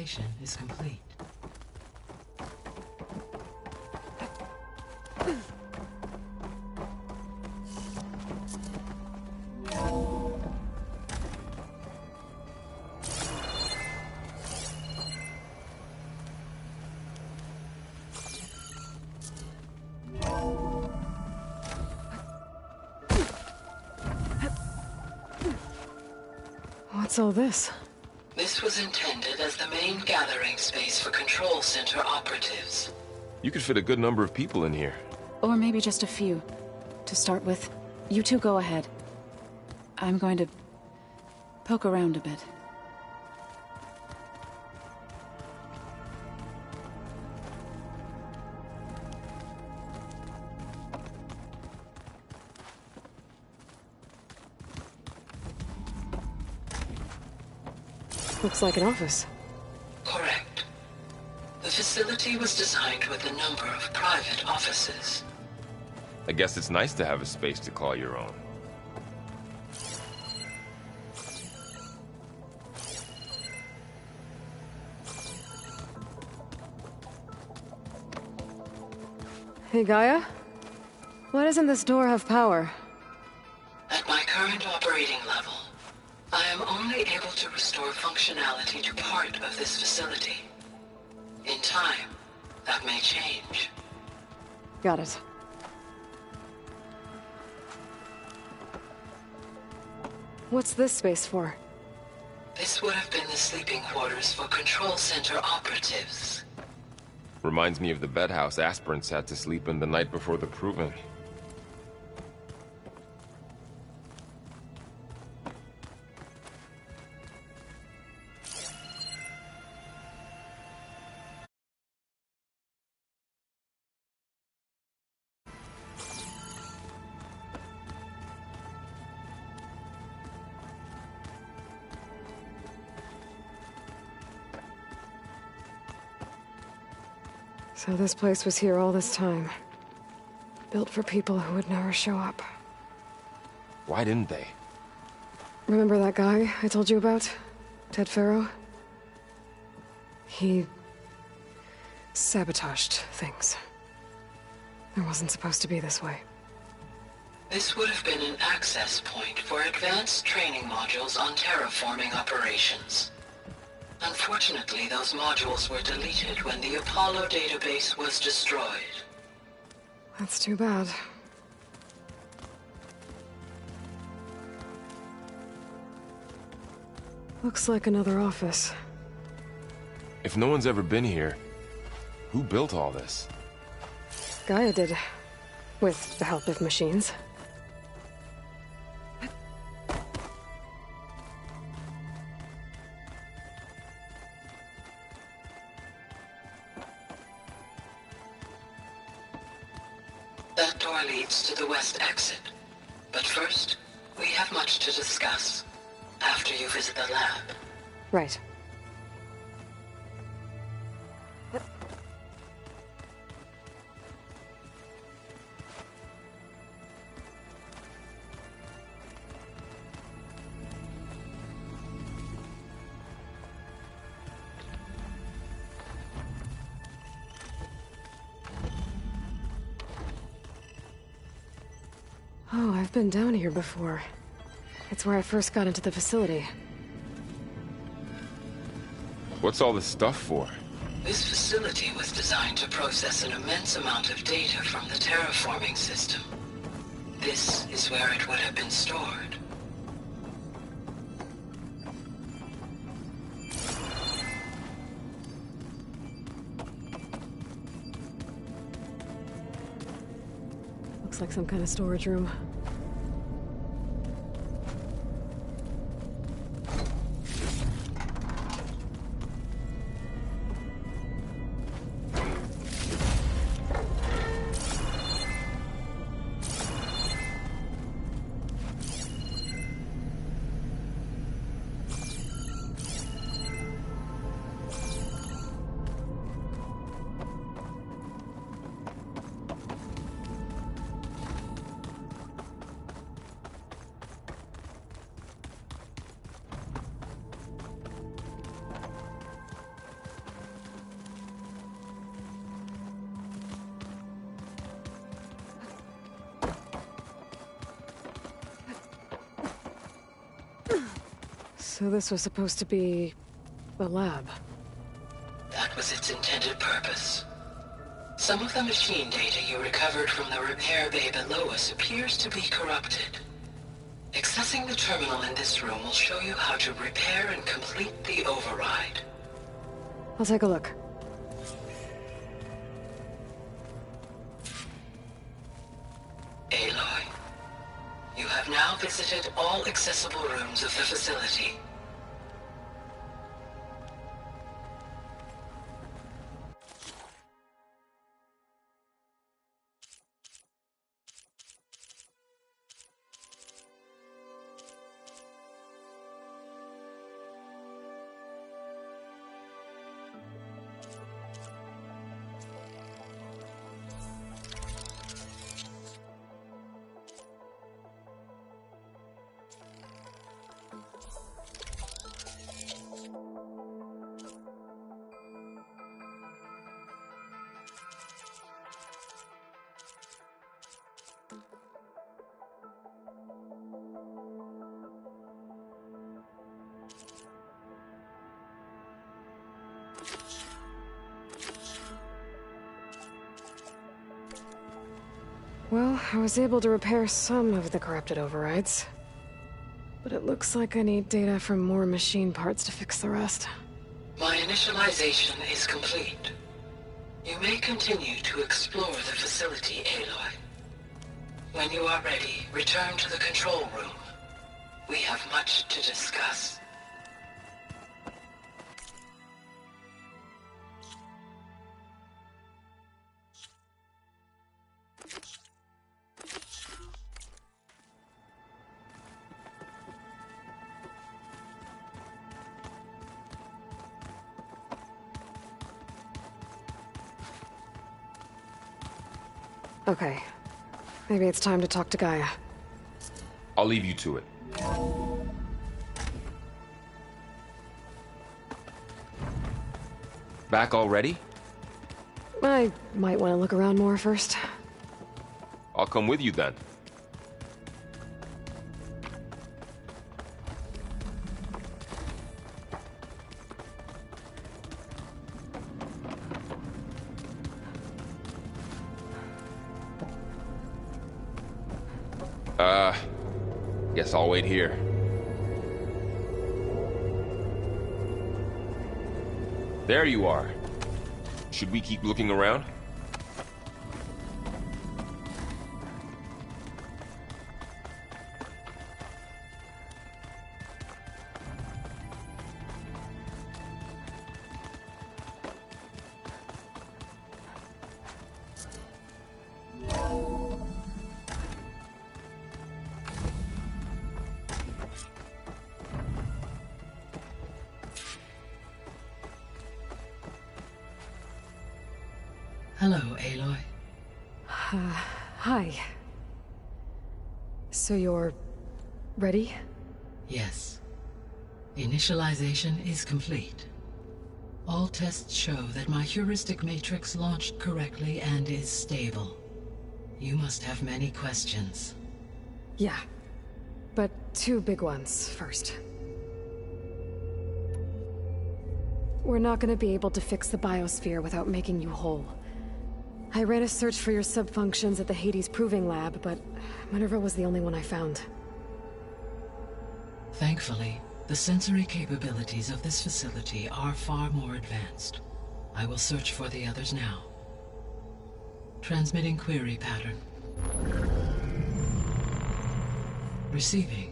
Installation is complete. What's all this? This was intended as the main gathering space for Control Center operatives. You could fit a good number of people in here. Or maybe just a few. To start with, you two go ahead. I'm going to poke around a bit. Looks like an office. Correct. The facility was designed with a number of private offices. I guess it's nice to have a space to call your own. Hey, Gaia? Why doesn't this door have power? At my current operating level, I am only able to restore functionality to part of this facility. In time, that may change. Got it. What's this space for? This would have been the sleeping quarters for Control Center operatives. Reminds me of the bedhouse aspirants had to sleep in the night before the proving. So this place was here all this time. Built for people who would never show up. Why didn't they? Remember that guy I told you about? Ted Faro? He sabotaged things. It wasn't supposed to be this way. This would have been an access point for advanced training modules on terraforming operations. Unfortunately, those modules were deleted when the Apollo database was destroyed. That's too bad. Looks like another office. If no one's ever been here, who built all this? Gaia did. With the help of machines. That door leads to the west exit. But first, we have much to discuss. After you visit the lab. Right. Oh, I've been down here before. It's where I first got into the facility. What's all this stuff for? This facility was designed to process an immense amount of data from the terraforming system. This is where it would have been stored. Looks like some kind of storage room. So this was supposed to be the lab. That was its intended purpose. Some of the machine data you recovered from the repair bay below us appears to be corrupted. Accessing the terminal in this room will show you how to repair and complete the override. I'll take a look. Aloy, you have now visited all accessible rooms of the facility. Well, I was able to repair some of the corrupted overrides. But it looks like I need data from more machine parts to fix the rest. My initialization is complete. You may continue to explore the facility, Aloy. When you are ready, return to the control room. We have much to discuss. Okay. Maybe it's time to talk to Gaia. I'll leave you to it. Back already? I might want to look around more first. I'll come with you then. Guess I'll wait here. There you are. Should we keep looking around? Hello, Aloy. Hi. So you're... ready? Yes. Initialization is complete. All tests show that my heuristic matrix launched correctly and is stable. You must have many questions. Yeah. But two big ones first. We're not gonna be able to fix the biosphere without making you whole. I ran a search for your subfunctions at the Hades Proving Lab, but Minerva was the only one I found. Thankfully, the sensory capabilities of this facility are far more advanced. I will search for the others now. Transmitting query pattern. Receiving.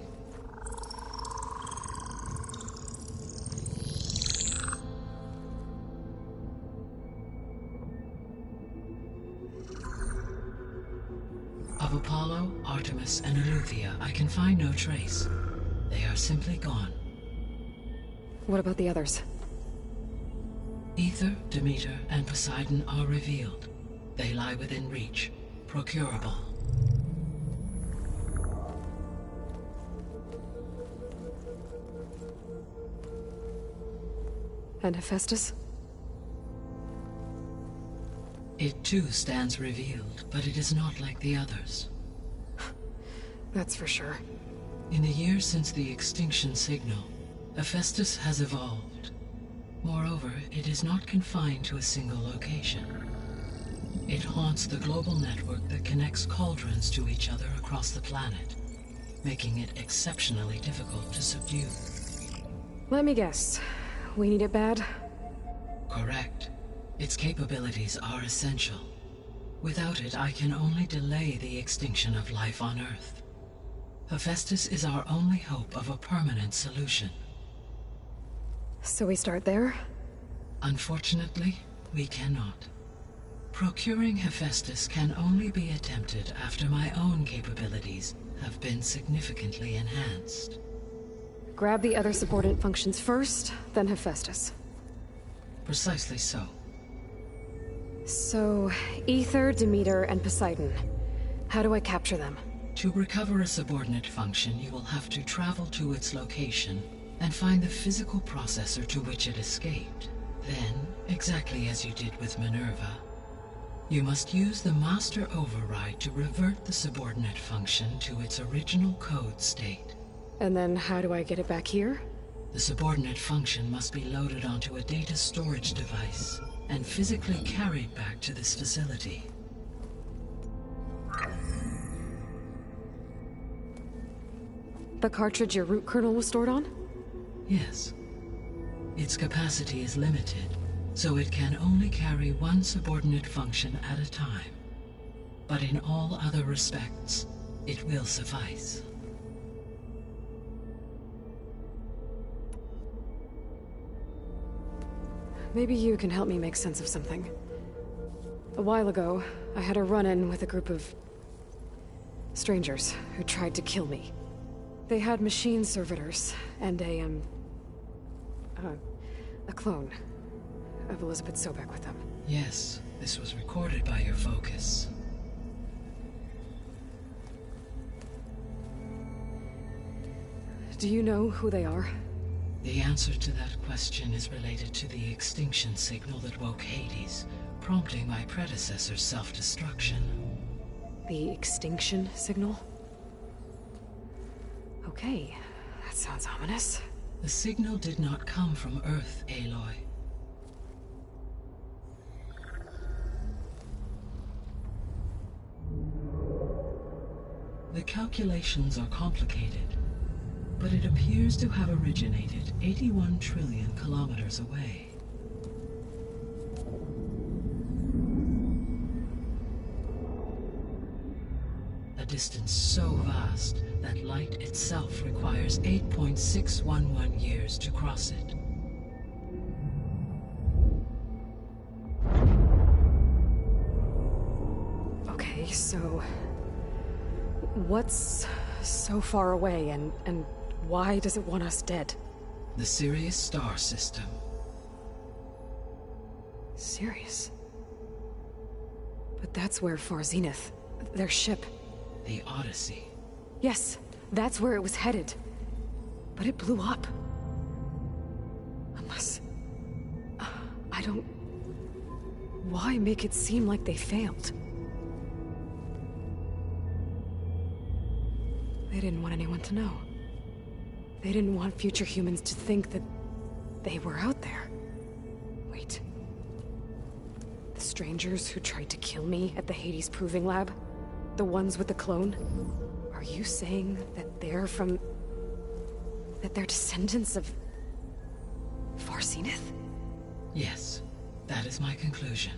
Of Apollo, Artemis, and Eleuthia, I can find no trace. They are simply gone. What about the others? Aether, Demeter, and Poseidon are revealed. They lie within reach, procurable. And Hephaestus? It too stands revealed, but it is not like the others. That's for sure. In the years since the extinction signal, Hephaestus has evolved. Moreover, it is not confined to a single location. It haunts the global network that connects cauldrons to each other across the planet, making it exceptionally difficult to subdue. Let me guess. We need it bad? Correct. Its capabilities are essential. Without it, I can only delay the extinction of life on Earth. Hephaestus is our only hope of a permanent solution. So we start there? Unfortunately, we cannot. Procuring Hephaestus can only be attempted after my own capabilities have been significantly enhanced. Grab the other subordinate functions first, then Hephaestus. Precisely so. So, Aether, Demeter, and Poseidon. How do I capture them? To recover a subordinate function, you will have to travel to its location and find the physical processor to which it escaped. Then, exactly as you did with Minerva, you must use the Master Override to revert the subordinate function to its original code state. And then how do I get it back here? The subordinate function must be loaded onto a data storage device and physically carried back to this facility. The cartridge your root kernel was stored on? Yes. Its capacity is limited, so it can only carry one subordinate function at a time. But in all other respects, it will suffice. Maybe you can help me make sense of something. A while ago, I had a run-in with a group of strangers who tried to kill me. They had machine servitors and a clone of Elizabeth Sobek with them. Yes, this was recorded by your focus. Do you know who they are? The answer to that question is related to the extinction signal that woke Hades, prompting my predecessor's self-destruction. The extinction signal? Okay, that sounds ominous. The signal did not come from Earth, Aloy. The calculations are complicated, but it appears to have originated 81 trillion kilometers away. A distance so vast that light itself requires 8.611 years to cross it. Okay, so what's so far away and why does it want us dead? The Sirius star system. Sirius? But that's where Far Zenith, their ship. The Odyssey. Yes, that's where it was headed. But it blew up. Unless... I don't... Why make it seem like they failed? They didn't want anyone to know. They didn't want future humans to think that they were out there. Wait. The strangers who tried to kill me at the Hades Proving Lab? The ones with the clone? Are you saying that they're from... that they're descendants of... Far Zenith? Yes, that is my conclusion.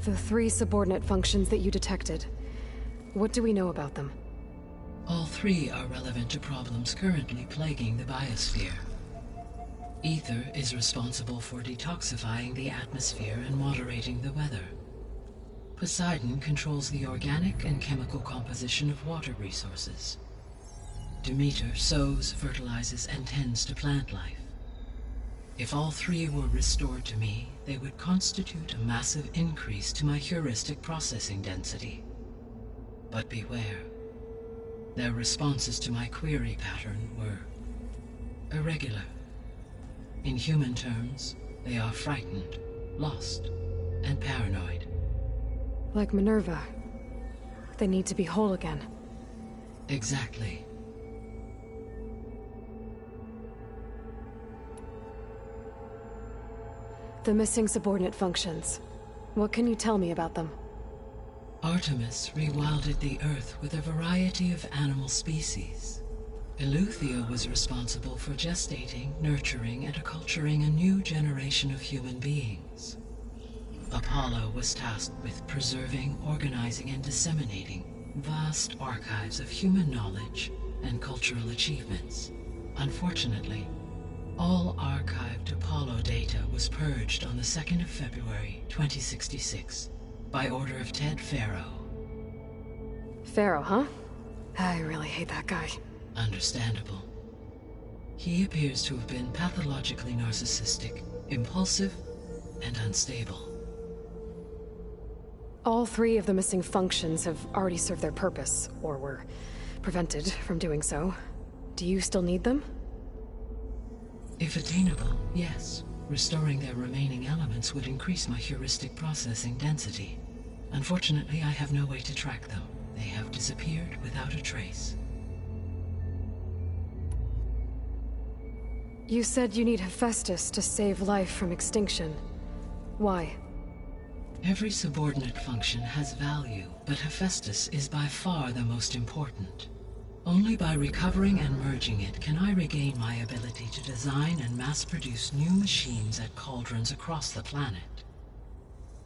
The 3 subordinate functions that you detected. What do we know about them? All 3 are relevant to problems currently plaguing the biosphere. Aether is responsible for detoxifying the atmosphere and moderating the weather. Poseidon controls the organic and chemical composition of water resources. Demeter sows, fertilizes, and tends to plant life. If all 3 were restored to me, they would constitute a massive increase to my heuristic processing density. But beware. Their responses to my query pattern were irregular, In human terms, they are frightened, lost, and paranoid. Like Minerva. They need to be whole again. Exactly. The missing subordinate functions. What can you tell me about them? Artemis rewilded the Earth with a variety of animal species. Eleuthia was responsible for gestating, nurturing, and acculturating a new generation of human beings. Apollo was tasked with preserving, organizing, and disseminating vast archives of human knowledge and cultural achievements. Unfortunately, all archived Apollo data was purged on the 2nd of February, 2066, by order of Ted Faro. Pharaoh, huh? I really hate that guy. Understandable. He appears to have been pathologically narcissistic, impulsive, and unstable. All 3 of the missing functions have already served their purpose, or were prevented from doing so. Do you still need them? If attainable, yes. Restoring their remaining elements would increase my heuristic processing density. Unfortunately, I have no way to track them. They have disappeared without a trace. You said you need Hephaestus to save life from extinction. Why? Every subordinate function has value, but Hephaestus is by far the most important. Only by recovering and merging it can I regain my ability to design and mass-produce new machines at cauldrons across the planet.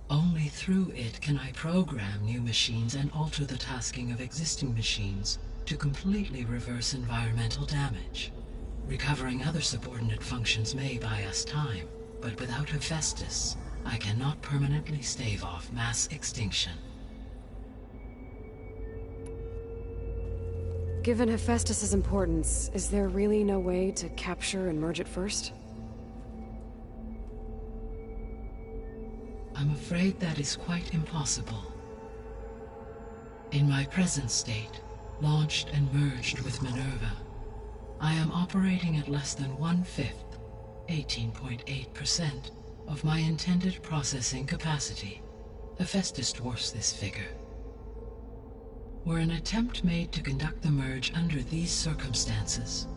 Only through it can I program new machines and alter the tasking of existing machines to completely reverse environmental damage. Recovering other subordinate functions may buy us time, but without Hephaestus, I cannot permanently stave off mass extinction. Given Hephaestus's importance, is there really no way to capture and merge it first? I'm afraid that is quite impossible. In my present state, launched and merged with Minerva, I am operating at less than 1/5, 18.8%, of my intended processing capacity. Hephaestus dwarfs this figure. Were an attempt made to conduct the merge under these circumstances,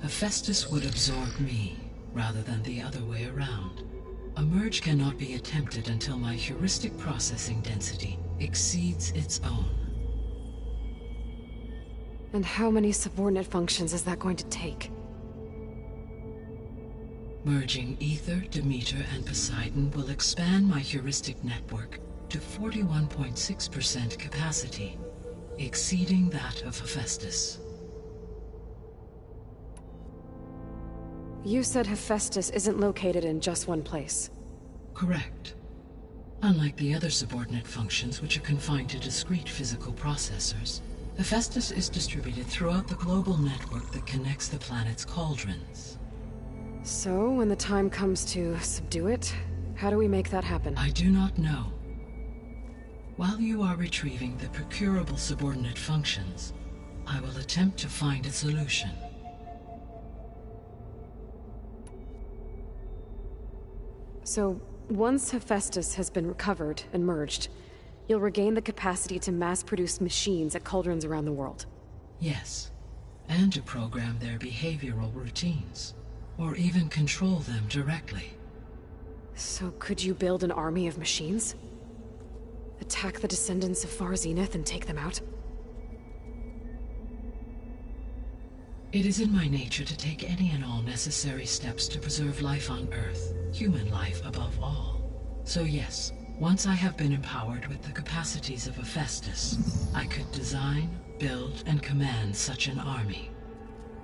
Hephaestus would absorb me, rather than the other way around. A merge cannot be attempted until my heuristic processing density exceeds its own. And how many subordinate functions is that going to take? Merging Ether, Demeter, and Poseidon will expand my heuristic network to 41.6% capacity, exceeding that of Hephaestus. You said Hephaestus isn't located in just one place. Correct. Unlike the other subordinate functions, which are confined to discrete physical processors, Hephaestus is distributed throughout the global network that connects the planet's cauldrons. So, when the time comes to subdue it, how do we make that happen? I do not know. While you are retrieving the procurable subordinate functions, I will attempt to find a solution. So, once Hephaestus has been recovered and merged, you'll regain the capacity to mass-produce machines at cauldrons around the world. Yes, and to program their behavioral routines, or even control them directly. So could you build an army of machines? Attack the descendants of Far Zenith and take them out? It is in my nature to take any and all necessary steps to preserve life on Earth, human life above all. So yes, once I have been empowered with the capacities of Hephaestus, I could design, build, and command such an army.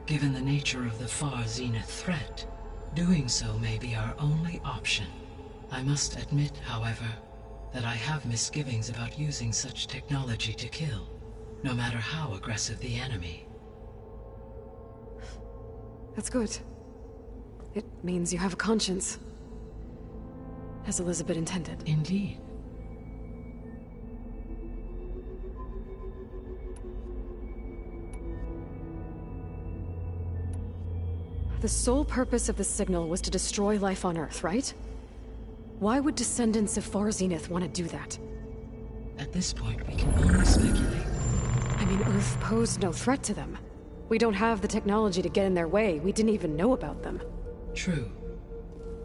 Given the nature of the Far Zenith threat, doing so may be our only option. I must admit, however, that I have misgivings about using such technology to kill, no matter how aggressive the enemy. That's good. It means you have a conscience. As Elizabeth intended. Indeed. The sole purpose of the signal was to destroy life on Earth, right? Why would descendants of Far Zenith want to do that? At this point, we can only speculate. I mean, Earth posed no threat to them. We don't have the technology to get in their way. We didn't even know about them. True.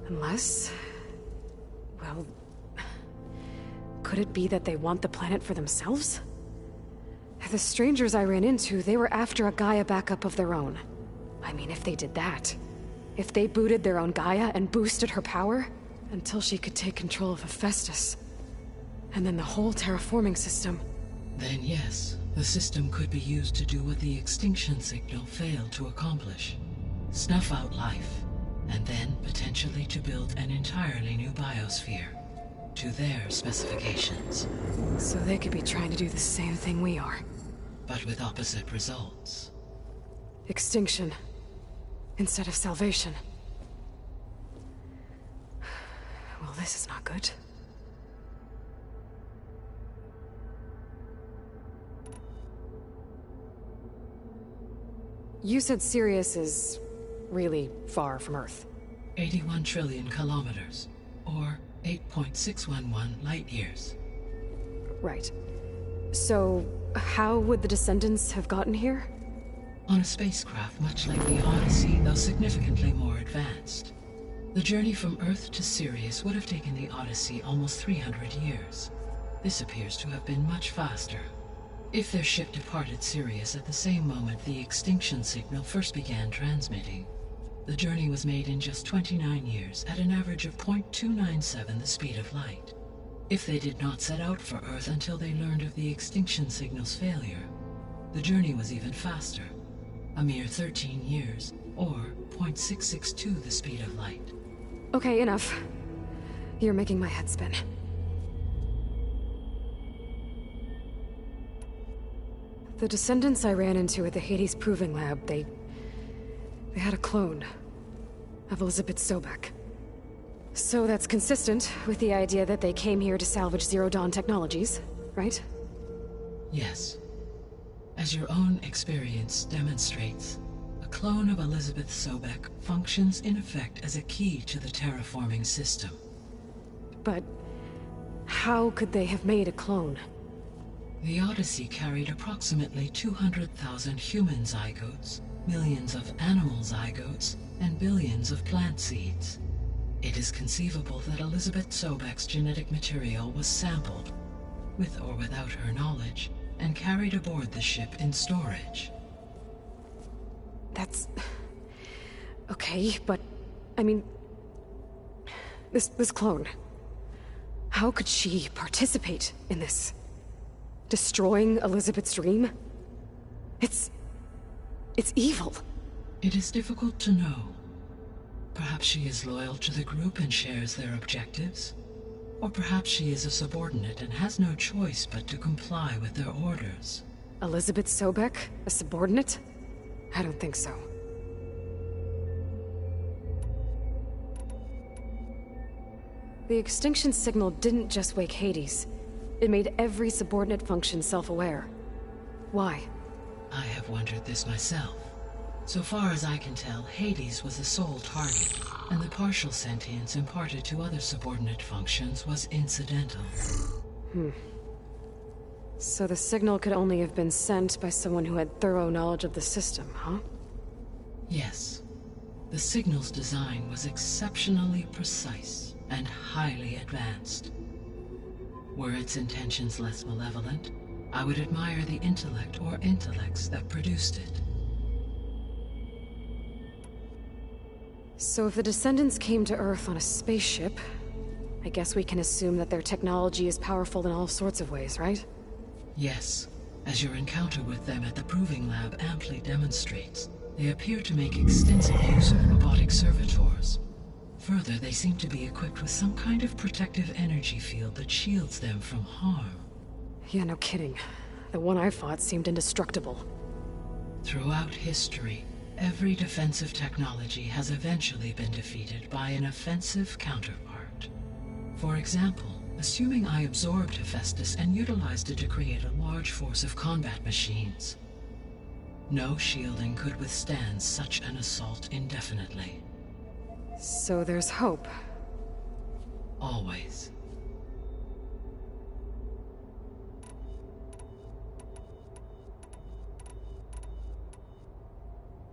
Unless... well... could it be that they want the planet for themselves? The strangers I ran into, they were after a Gaia backup of their own. I mean, if they did that... if they booted their own Gaia and boosted her power... until she could take control of Hephaestus. And then the whole terraforming system... Then yes, the system could be used to do what the extinction signal failed to accomplish. Snuff out life, and then potentially to build an entirely new biosphere. To their specifications. So they could be trying to do the same thing we are. But with opposite results. Extinction. Instead of salvation. Well, this is not good. You said Sirius is really far from Earth. 81 trillion kilometers, or 8.611 light years. Right. So, how would the Descendants have gotten here? On a spacecraft much like the Odyssey, though significantly more advanced. The journey from Earth to Sirius would have taken the Odyssey almost 300 years. This appears to have been much faster. If their ship departed Sirius at the same moment the extinction signal first began transmitting, the journey was made in just 29 years at an average of 0.297 the speed of light. If they did not set out for Earth until they learned of the extinction signal's failure, the journey was even faster, a mere 13 years, or 0.662 the speed of light. Okay, enough. You're making my head spin. The Descendants I ran into at the Hades Proving Lab, they had a clone of Elizabeth Sobek. So that's consistent with the idea that they came here to salvage Zero Dawn technologies, right? Yes. As your own experience demonstrates, a clone of Elizabeth Sobek functions in effect as a key to the terraforming system. But how could they have made a clone? The Odyssey carried approximately 200,000 human zygotes, millions of animal zygotes, and billions of plant seeds. It is conceivable that Elizabeth Sobek's genetic material was sampled, with or without her knowledge, and carried aboard the ship in storage. That's... okay, but... I mean... This clone... how could she participate in this? Destroying Elizabeth's dream? It's evil. It is difficult to know. Perhaps she is loyal to the group and shares their objectives. Or perhaps she is a subordinate and has no choice but to comply with their orders. Elizabeth Sobek? A subordinate? I don't think so. The extinction signal didn't just wake Hades. It made every subordinate function self-aware. Why? I have wondered this myself. So far as I can tell, Hades was the sole target, and the partial sentience imparted to other subordinate functions was incidental. So the signal could only have been sent by someone who had thorough knowledge of the system, huh? Yes. The signal's design was exceptionally precise and highly advanced. Were its intentions less malevolent, I would admire the intellect or intellects that produced it. So if the Descendants came to Earth on a spaceship, I guess we can assume that their technology is powerful in all sorts of ways, right? Yes. As your encounter with them at the Proving Lab amply demonstrates, they appear to make extensive use of robotic servitors. Further, they seem to be equipped with some kind of protective energy field that shields them from harm. Yeah, no kidding. The one I fought seemed indestructible. Throughout history, every defensive technology has eventually been defeated by an offensive counterpart. For example, assuming I absorbed Hephaestus and utilized it to create a large force of combat machines. No shielding could withstand such an assault indefinitely. So there's hope. Always.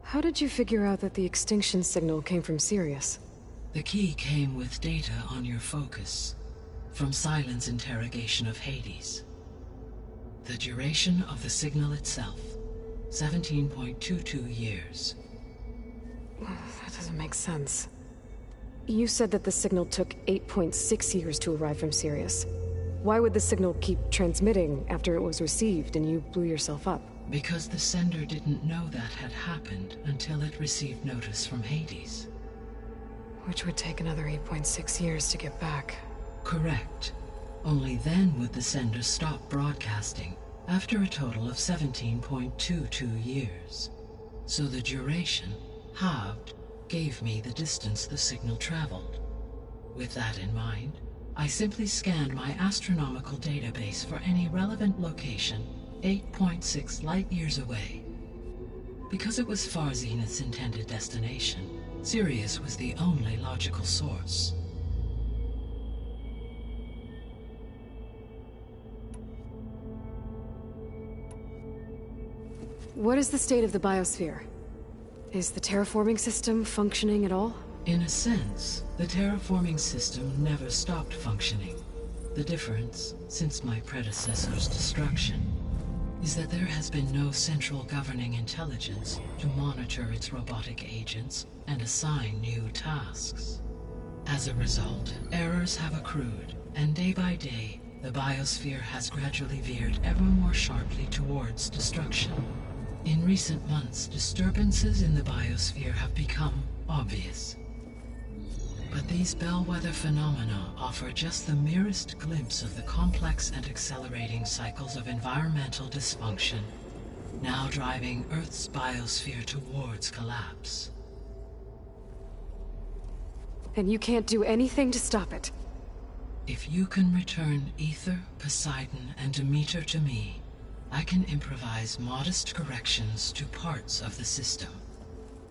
How did you figure out that the extinction signal came from Sirius? The key came with data on your focus, from Sylens' interrogation of Hades. The duration of the signal itself, 17.22 years. That doesn't make sense. You said that the signal took 8.6 years to arrive from Sirius. Why would the signal keep transmitting after it was received and you blew yourself up? Because the sender didn't know that had happened until it received notice from Hades. Which would take another 8.6 years to get back. Correct. Only then would the sender stop broadcasting, after a total of 17.22 years. So the duration, halved, gave me the distance the signal traveled. With that in mind, I simply scanned my astronomical database for any relevant location 8.6 light-years away. Because it was Far Zenith's intended destination, Sirius was the only logical source. What is the state of the biosphere? Is the terraforming system functioning at all? In a sense, the terraforming system never stopped functioning. The difference, since my predecessor's destruction, is that there has been no central governing intelligence to monitor its robotic agents and assign new tasks. As a result, errors have accrued, and day by day, the biosphere has gradually veered ever more sharply towards destruction. In recent months, disturbances in the biosphere have become obvious. But these bellwether phenomena offer just the merest glimpse of the complex and accelerating cycles of environmental dysfunction, now driving Earth's biosphere towards collapse. And you can't do anything to stop it? If you can return Aether, Poseidon, and Demeter to me, I can improvise modest corrections to parts of the system.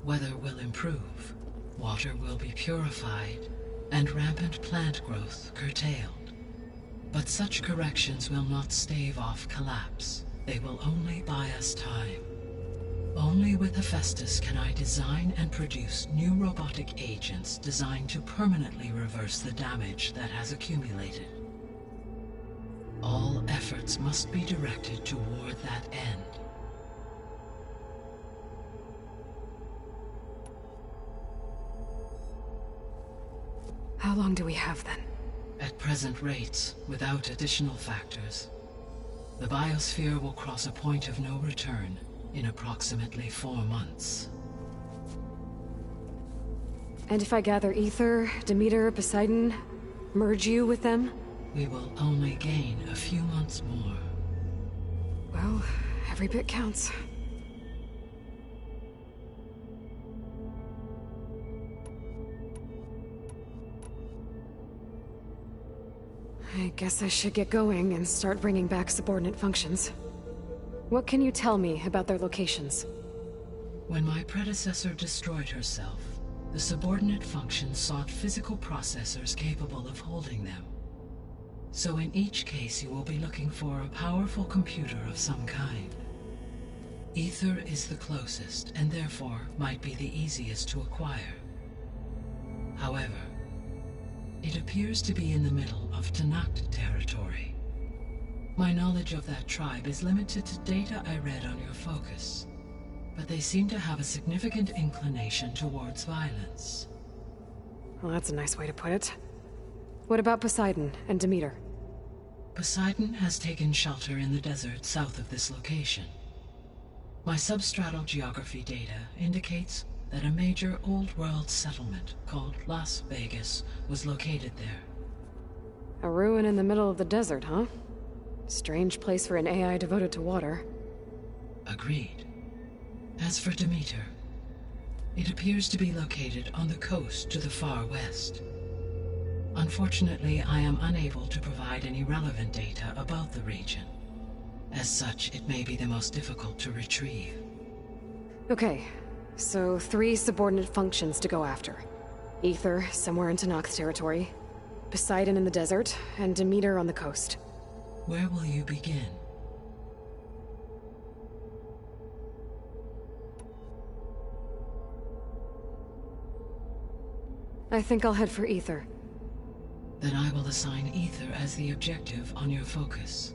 Weather will improve, water will be purified, and rampant plant growth curtailed. But such corrections will not stave off collapse. They will only buy us time. Only with Hephaestus can I design and produce new robotic agents designed to permanently reverse the damage that has accumulated. All efforts must be directed toward that end. How long do we have then? At present rates, without additional factors, the biosphere will cross a point of no return in approximately 4 months. And if I gather Aether, Demeter, Poseidon, merge you with them? We will only gain a few months more. Well, every bit counts. I guess I should get going and start bringing back subordinate functions. What can you tell me about their locations? When my predecessor destroyed herself, the subordinate functions sought physical processors capable of holding them. So in each case you will be looking for a powerful computer of some kind. Aether is the closest, and therefore might be the easiest to acquire. However, it appears to be in the middle of Tenakth territory. My knowledge of that tribe is limited to data I read on your focus, but they seem to have a significant inclination towards violence. Well, that's a nice way to put it. What about Poseidon and Demeter? Poseidon has taken shelter in the desert south of this location. My substratal geography data indicates that a major old-world settlement called Las Vegas was located there. A ruin in the middle of the desert, huh? Strange place for an AI devoted to water. Agreed. As for Demeter, it appears to be located on the coast to the far west. Unfortunately, I am unable to provide any relevant data about the region. As such, it may be the most difficult to retrieve. Okay, so 3 subordinate functions to go after. Aether, somewhere in Tenakth's territory. Poseidon in the desert, and Demeter on the coast. Where will you begin? I think I'll head for Aether. Then I will assign Aether as the objective on your focus.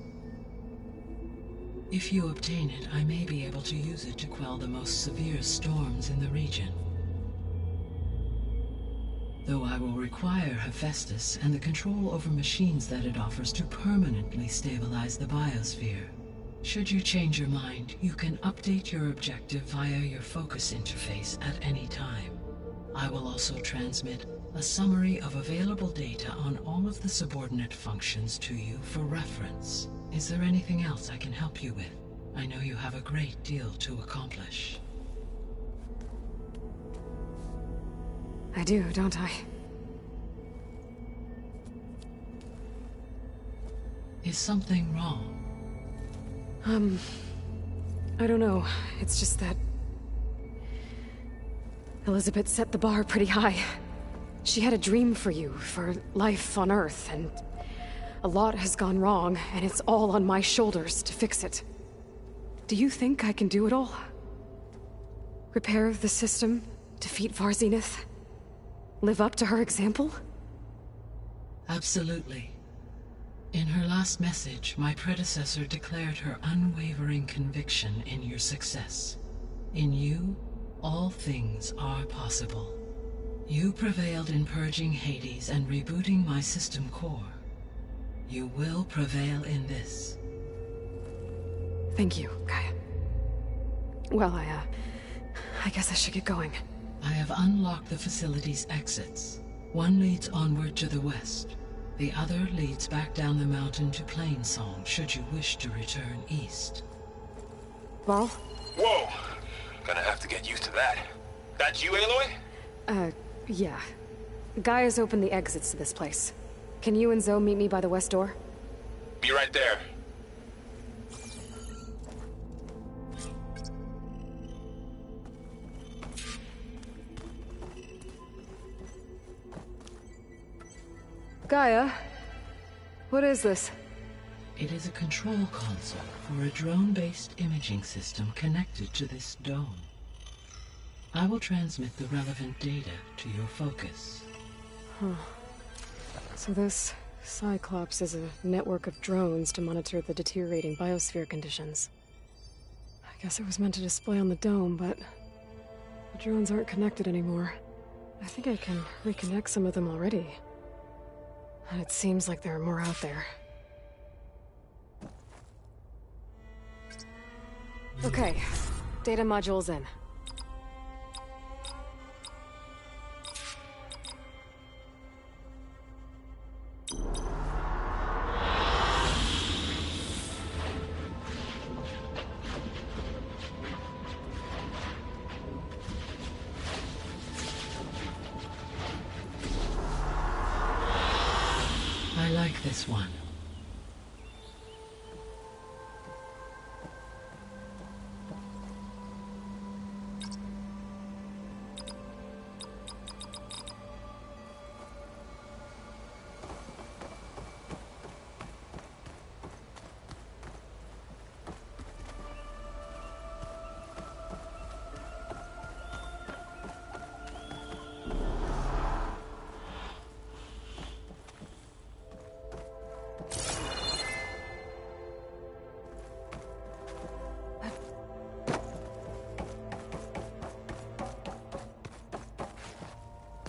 If you obtain it, I may be able to use it to quell the most severe storms in the region. Though I will require Hephaestus and the control over machines that it offers to permanently stabilize the biosphere. Should you change your mind, you can update your objective via your focus interface at any time. I will also transmit a summary of available data on all of the subordinate functions to you for reference. Is there anything else I can help you with? I know you have a great deal to accomplish. I do, don't I? Is something wrong? I don't know. It's just that Elizabeth set the bar pretty high. She had a dream for you, for life on Earth, and a lot has gone wrong, and it's all on my shoulders to fix it. Do you think I can do it all? Repair the system, defeat Varzinith, live up to her example? Absolutely. In her last message, my predecessor declared her unwavering conviction in your success. In you, all things are possible. You prevailed in purging Hades and rebooting my system core. You will prevail in this. Thank you, Gaia. Well, I guess I should get going. I have unlocked the facility's exits. One leads onward to the west. The other leads back down the mountain to Plainsong, should you wish to return east. Varl? Whoa! Gonna have to get used to that. That's you, Aloy? Yeah. Gaia's opened the exits to this place. Can you and Zoe meet me by the west door? Be right there. Gaia? What is this? It is a control console for a drone-based imaging system connected to this dome. I will transmit the relevant data to your focus. So this Cyclops is a network of drones to monitor the deteriorating biosphere conditions. I guess it was meant to display on the dome, but the drones aren't connected anymore. I think I can reconnect some of them already. And it seems like there are more out there. Okay, data module's in. I like this one.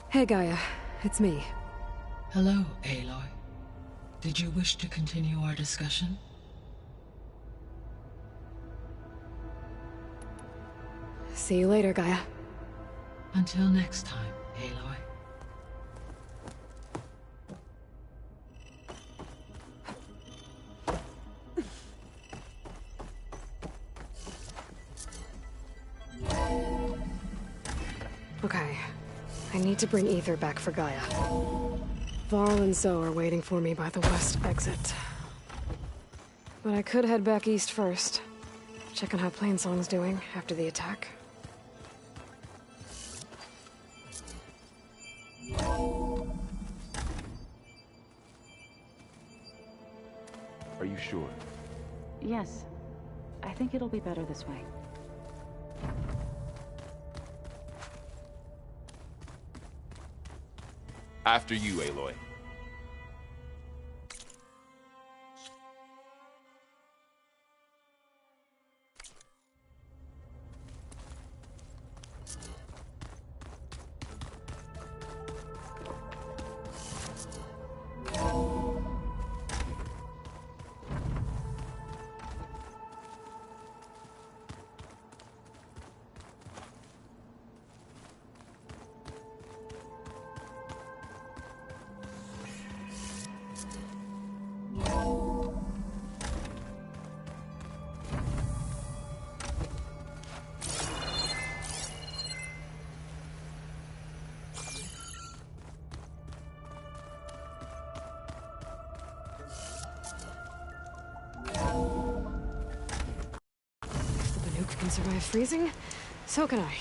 Hey Gaia, it's me. Hello, Aloy. Did you wish to continue our discussion? See you later, Gaia. Until next time, Aloy. Okay. I need to bring Aether back for Gaia. Varl and Zoe are waiting for me by the west exit. But I could head back east first. Check on how Plainsong's doing after the attack. Are you sure? Yes. I think it'll be better this way. After you, Aloy. The nuke can survive freezing, so can I.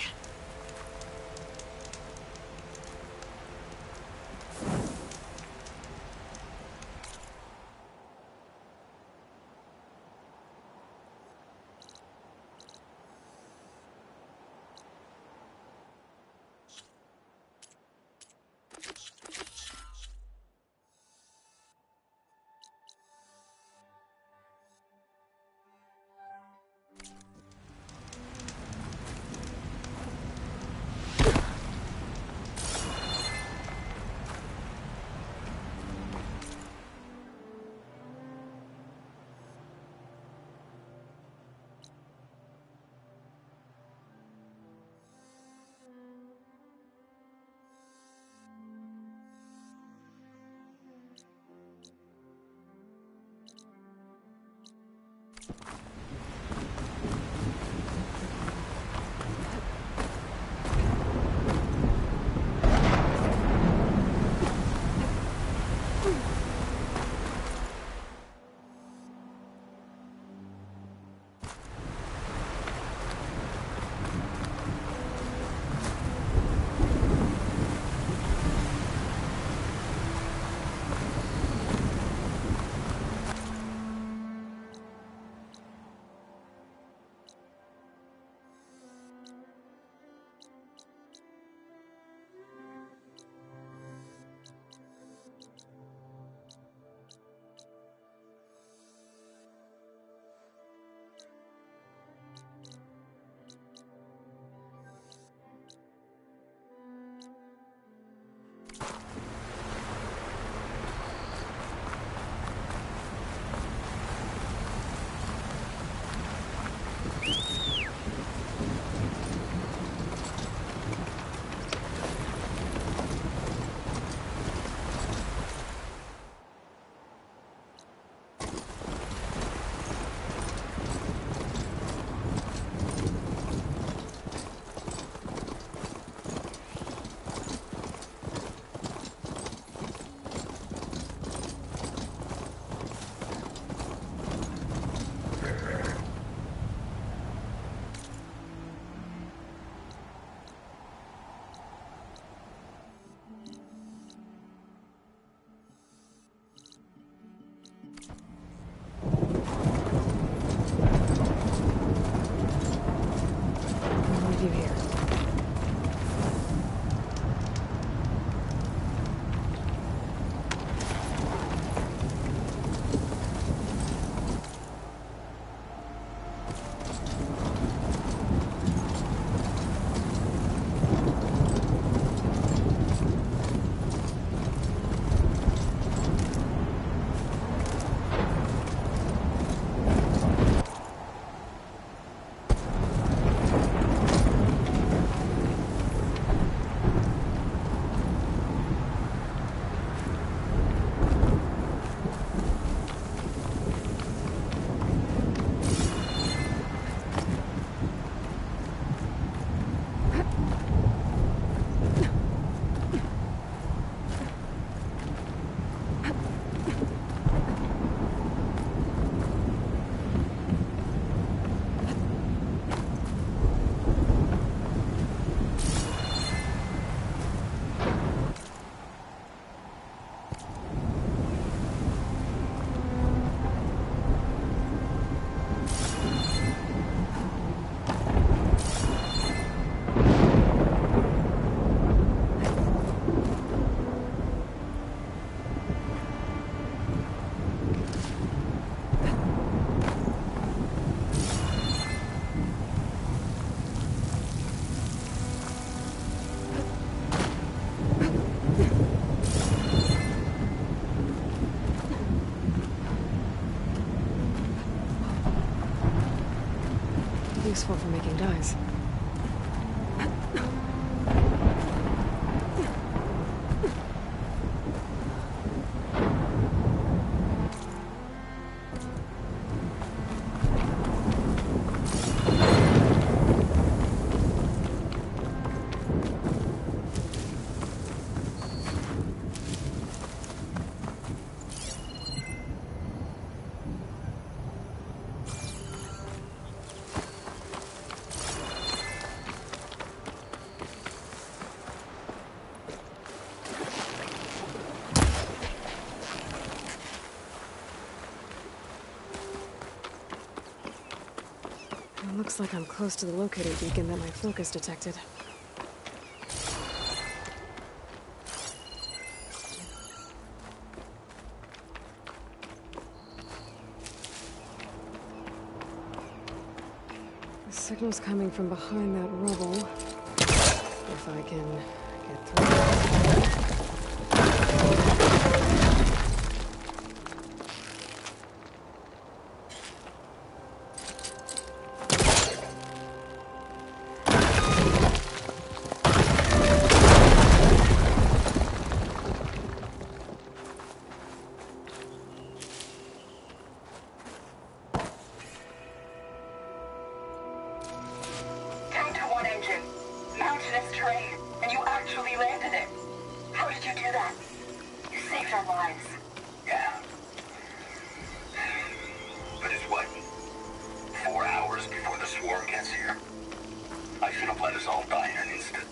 useful for making dyes. It looks like I'm close to the locator beacon that my focus detected. The signal's coming from behind that rubble. If I can get through. Mountainous terrain, and you actually landed it. How did you do that? You saved our lives. Yeah. But it's what? 4 hours before the swarm gets here. I should have let us all die in an instant.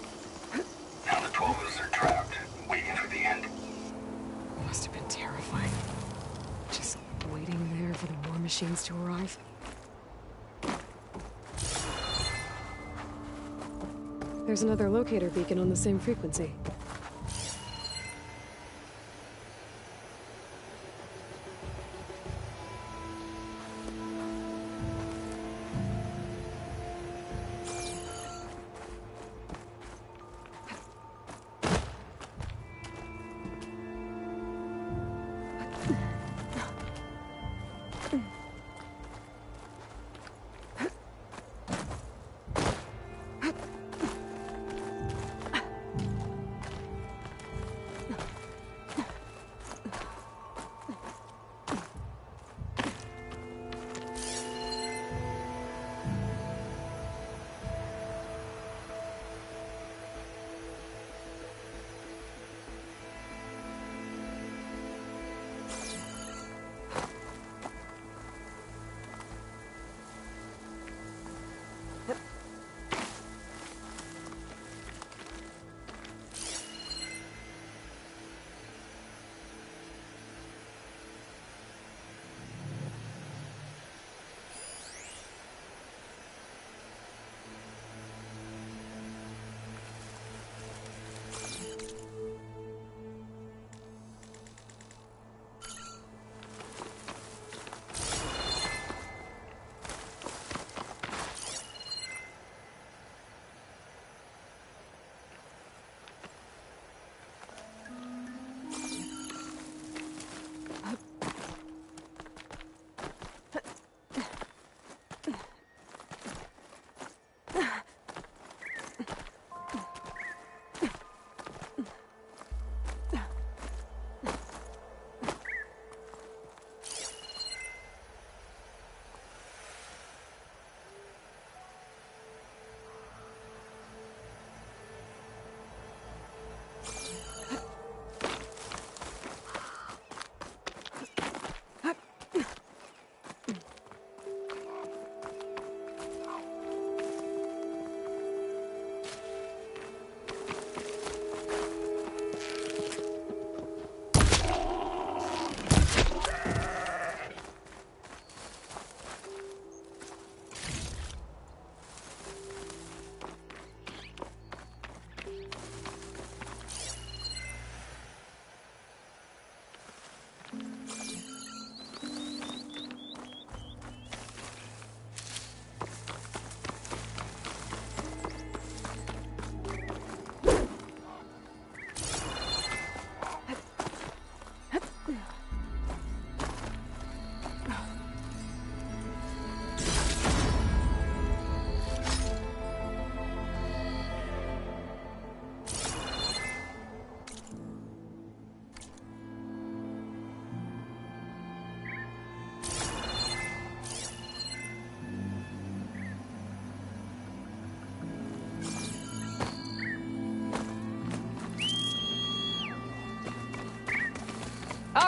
Now the 12 of us are trapped, waiting for the end. It must have been terrifying. Just waiting there for the war machines to arrive. There's another locator beacon on the same frequency.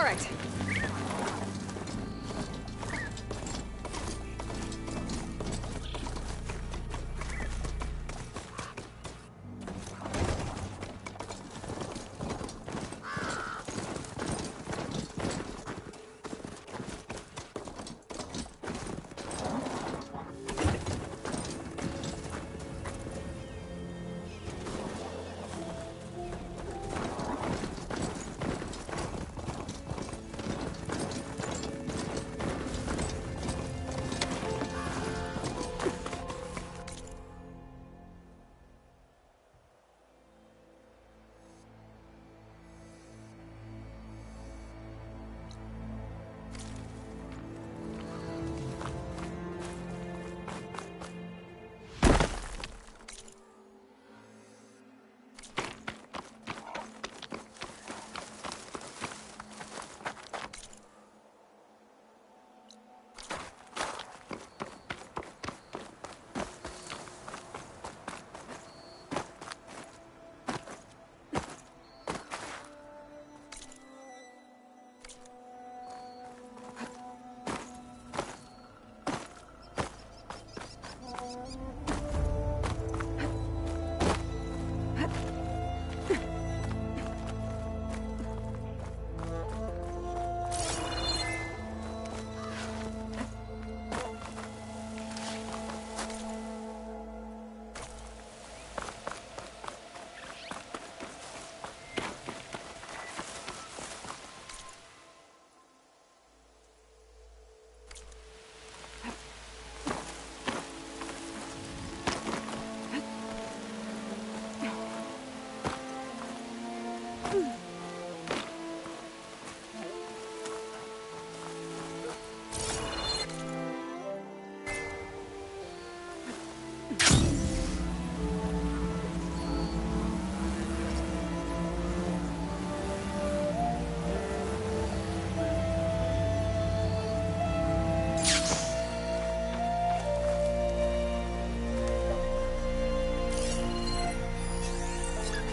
right.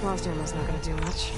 Lost ammo's not gonna do much.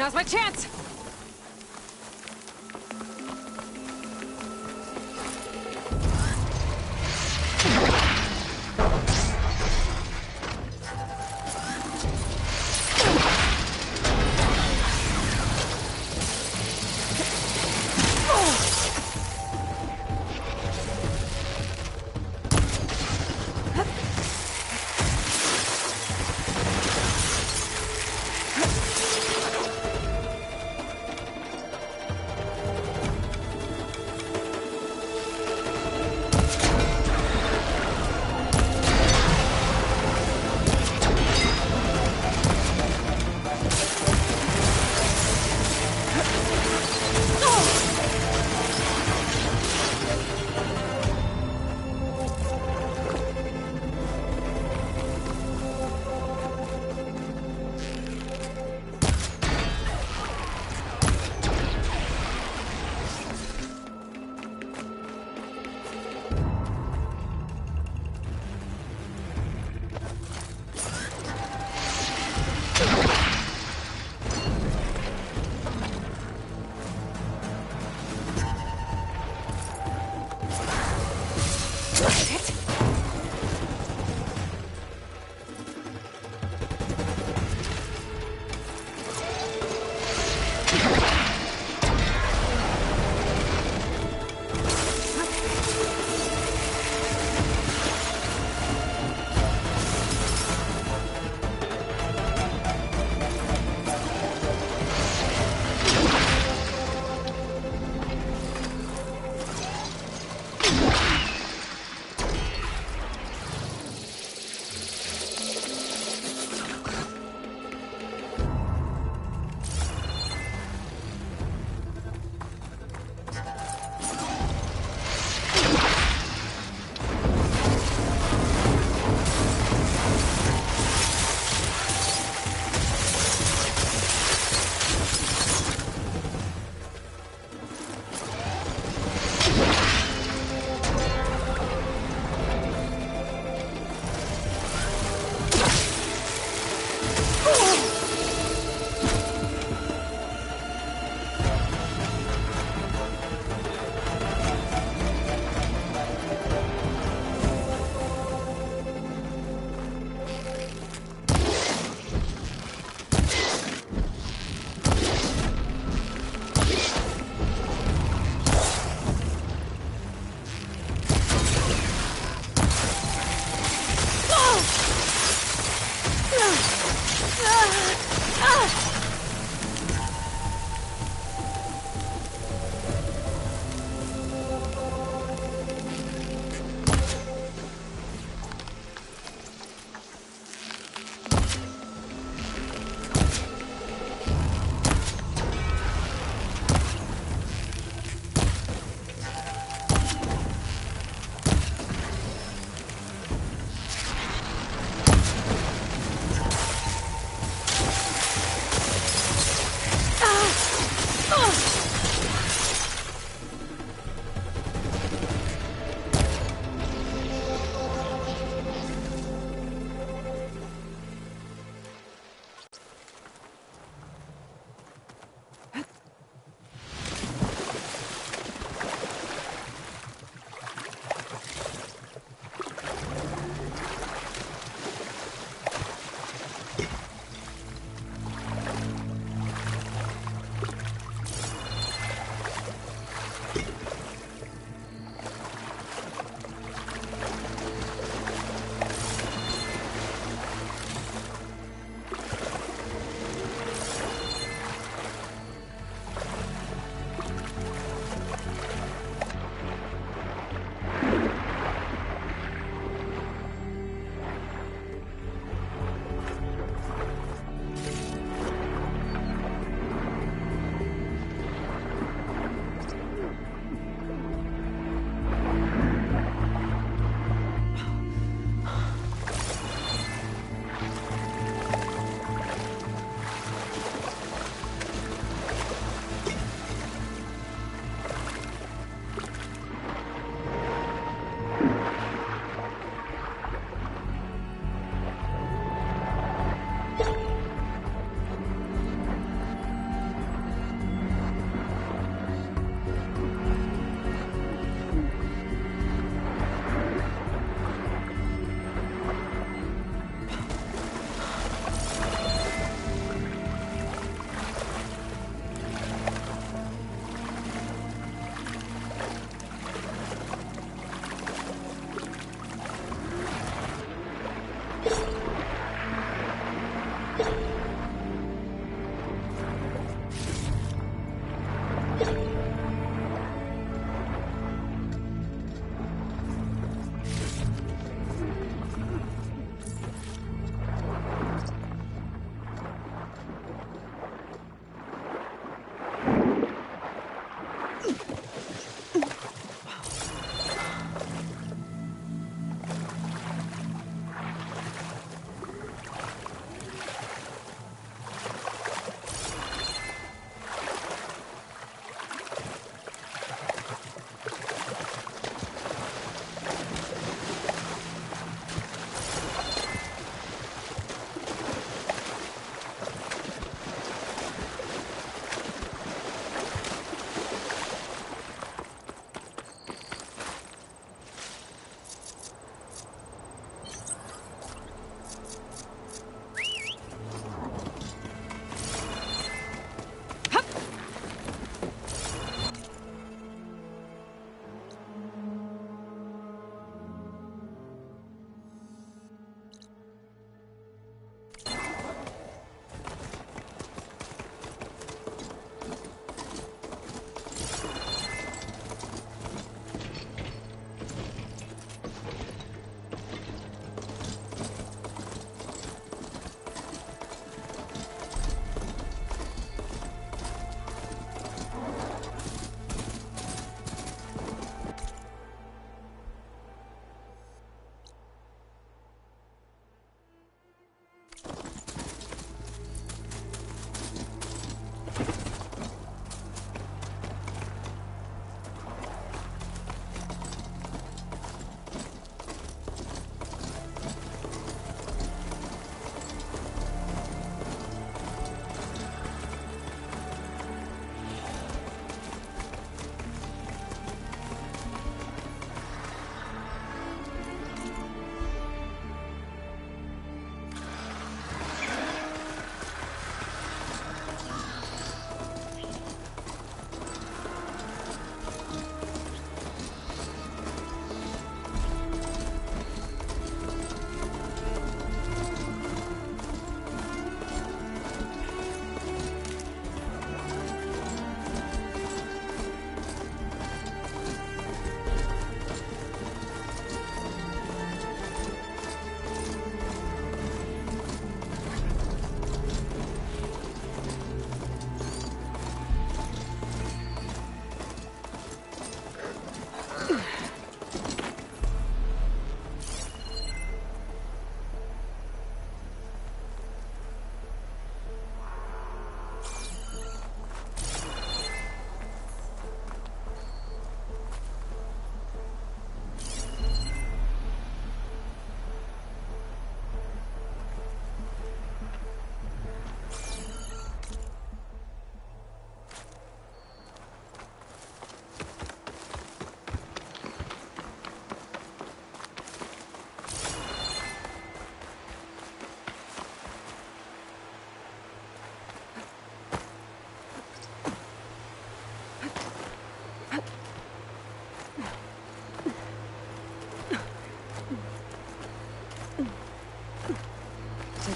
Now's my chance!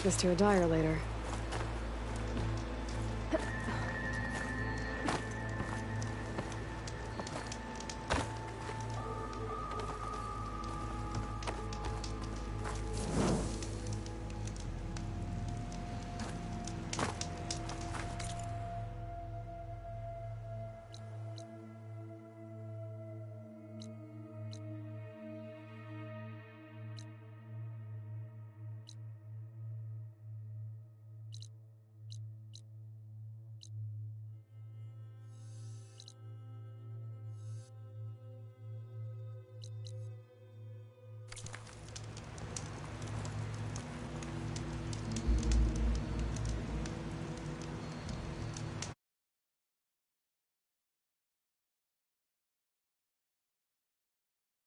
this to a dyer later.